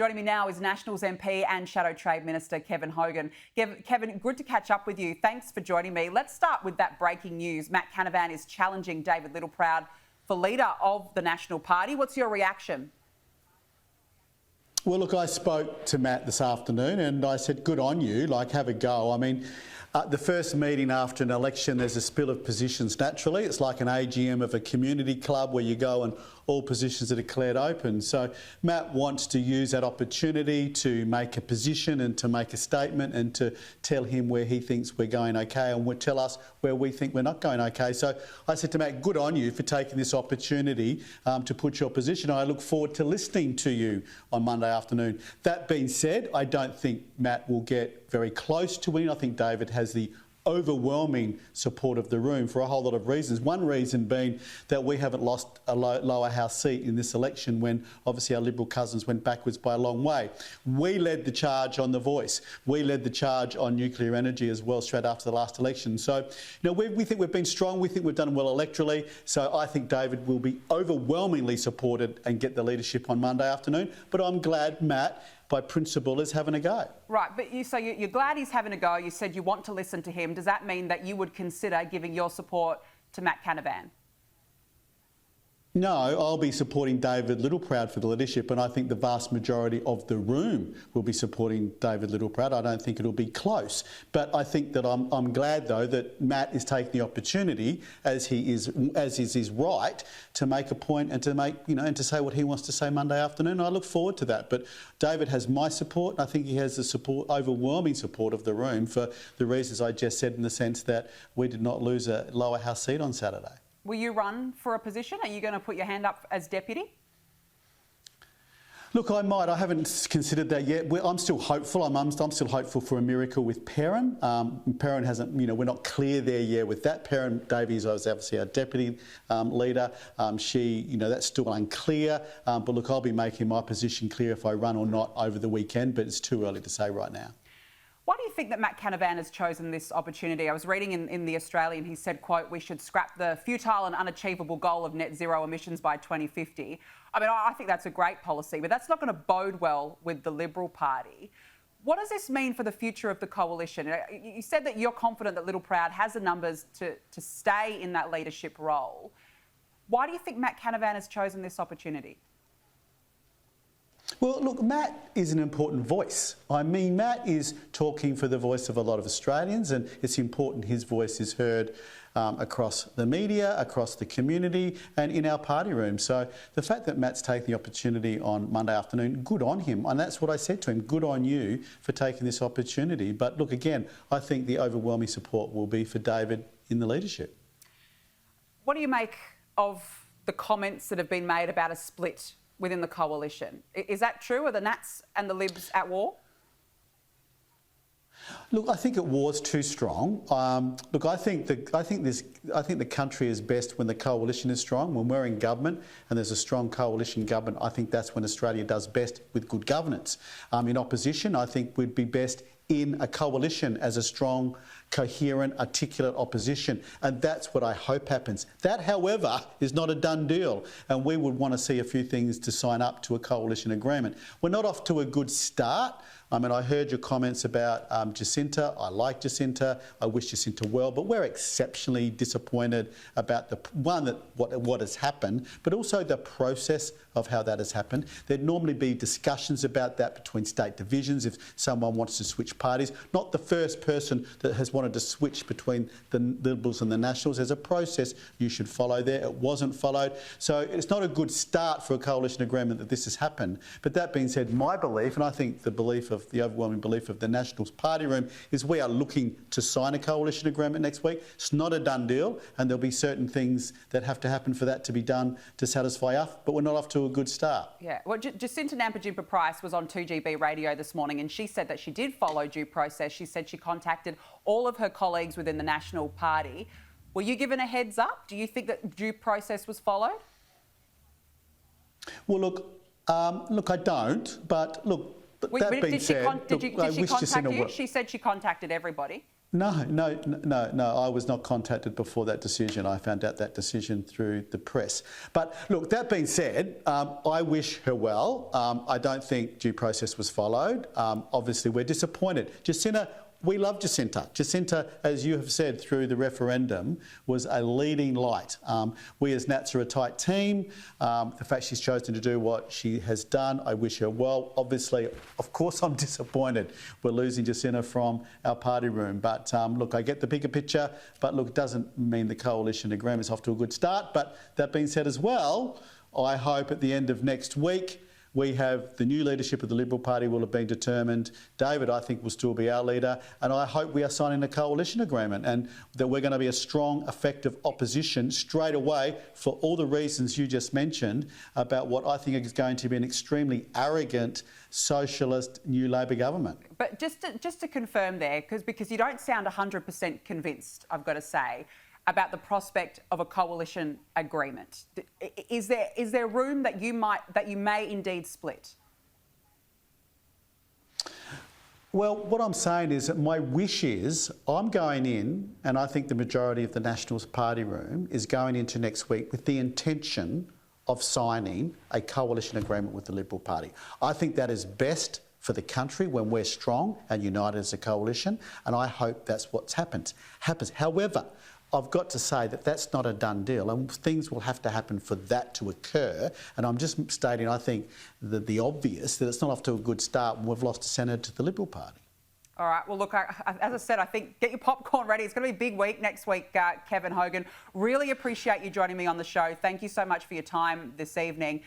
Joining me now is Nationals MP and Shadow Trade Minister Kevin Hogan. Kevin, good to catch up with you. Thanks for joining me. Let's start with that breaking news. Matt Canavan is challenging David Littleproud for leader of the National Party. What's your reaction? Well, look, I spoke to Matt this afternoon and I said, good on you, like, have a go. I mean, the first meeting after an election, there's a spill of positions naturally. It's like an AGM of a community club where you go and all positions are declared open. So Matt wants to use that opportunity to make a position and to make a statement and to tell him where he thinks we're going okay and tell us where we think we're not going okay. So I said to Matt, good on you for taking this opportunity to put your position. I look forward to listening to you on Monday afternoon. That being said, I don't think Matt will get very close to winning. I think David has the overwhelming support of the room for a whole lot of reasons. One reason being that we haven't lost a lower house seat in this election when obviously our Liberal cousins went backwards by a long way. We led the charge on The Voice. We led the charge on nuclear energy as well straight after the last election. So, we think we've been strong. We think we've done well electorally. So I think David will be overwhelmingly supported and get the leadership on Monday afternoon. But I'm glad Matt, by principle, is having a go. Right, but you're glad he's having a go. You said you want to listen to him. Does that mean that you would consider giving your support to Matt Canavan? No, I'll be supporting David Littleproud for the leadership, and I think the vast majority of the room will be supporting David Littleproud. I don't think it'll be close, but I think that I'm glad though that Matt is taking the opportunity, as is his right, to make a point and to make and to say what he wants to say Monday afternoon. I look forward to that. But David has my support. I think he has the support, overwhelming support of the room for the reasons I just said, in the sense that we did not lose a lower house seat on Saturday. Will you run for a position? Are you going to put your hand up as deputy? Look, I might. I haven't considered that yet. I'm still hopeful. I'm still hopeful for a miracle with Perrin. Perrin hasn't, we're not clear there yet with that. Perrin Davies was obviously our deputy leader. That's still unclear. But look, I'll be making my position clear if I run or not over the weekend, but it's too early to say right now. Why do you think that Matt Canavan has chosen this opportunity? I was reading in The Australian, he said, quote, we should scrap the futile and unachievable goal of net zero emissions by 2050. I mean, I think that's a great policy, but that's not going to bode well with the Liberal Party. What does this mean for the future of the coalition? You said that you're confident that Littleproud has the numbers to stay in that leadership role. Why do you think Matt Canavan has chosen this opportunity? Well, look, Matt is an important voice. I mean, Matt is talking for the voice of a lot of Australians, and it's important his voice is heard across the media, across the community and in our party room. So the fact that Matt's taking the opportunity on Monday afternoon, good on him. And that's what I said to him, good on you for taking this opportunity. But look, again, I think the overwhelming support will be for David in the leadership. What do you make of the comments that have been made about a split within the coalition? Is that true? Are the Nats and the Libs at war? Look, I think it was too strong. Look, I think the country is best when the coalition is strong. When we're in government and there's a strong coalition government, I think that's when Australia does best with good governance. In opposition, I think we'd be best in a coalition as a strong, coherent, articulate opposition. And that's what I hope happens. That, however, is not a done deal. And we would want to see a few things to sign up to a coalition agreement. We're not off to a good start. I mean, I heard your comments about Jacinta. I like Jacinta. I wish Jacinta well, but we're exceptionally disappointed about what has happened, but also the process of how that has happened. There'd normally be discussions about that between state divisions if someone wants to switch parties. Not the first person that has wanted to switch between the Liberals and the Nationals. There's a process you should follow there. It wasn't followed. So it's not a good start for a coalition agreement that this has happened. But that being said, my belief, and I think the overwhelming belief of the Nationals party room, is we are looking to sign a coalition agreement next week. It's not a done deal, and there'll be certain things that have to happen for that to be done to satisfy us, but we're not off to a good start. Yeah, well, Jacinta Nampijinpa-Price was on 2GB radio this morning and she said that she did follow due process. She said she contacted all of her colleagues within the National Party. Were you given a heads up? Do you think that due process was followed? Well, look, I don't, but look, Did she contact you? She said she contacted everybody. No, I was not contacted before that decision. I found out that decision through the press. But look, that being said, I wish her well. I don't think due process was followed. Obviously, we're disappointed. Jacinta, we love Jacinta. Jacinta, as you have said through the referendum, was a leading light. We as Nats are a tight team. The fact she's chosen to do what she has done, I wish her well. Obviously, of course, I'm disappointed we're losing Jacinta from our party room. But look, I get the bigger picture. But look, it doesn't mean the coalition agreement is off to a good start. But that being said as well, I hope at the end of next week, we have the new leadership of the Liberal Party will have been determined. David, I think, will still be our leader. And I hope we are signing a coalition agreement and that we're going to be a strong, effective opposition straight away for all the reasons you just mentioned about what I think is going to be an extremely arrogant, socialist new Labor government. But just to confirm there, because you don't sound 100% convinced, I've got to say, about the prospect of a coalition agreement. Is there room that you may indeed split? Well, what I'm saying is that my wish is I'm going in, and I think the majority of the Nationals party room is going into next week with the intention of signing a coalition agreement with the Liberal Party. I think that is best for the country when we're strong and united as a coalition, and I hope that's what's happens. However, I've got to say that that's not a done deal and things will have to happen for that to occur. And I'm just stating, I think, the obvious, that it's not off to a good start and we've lost a senator to the Liberal Party. All right. Well, look, as I said, I think get your popcorn ready. It's going to be a big week next week, Kevin Hogan. Really appreciate you joining me on the show. Thank you so much for your time this evening.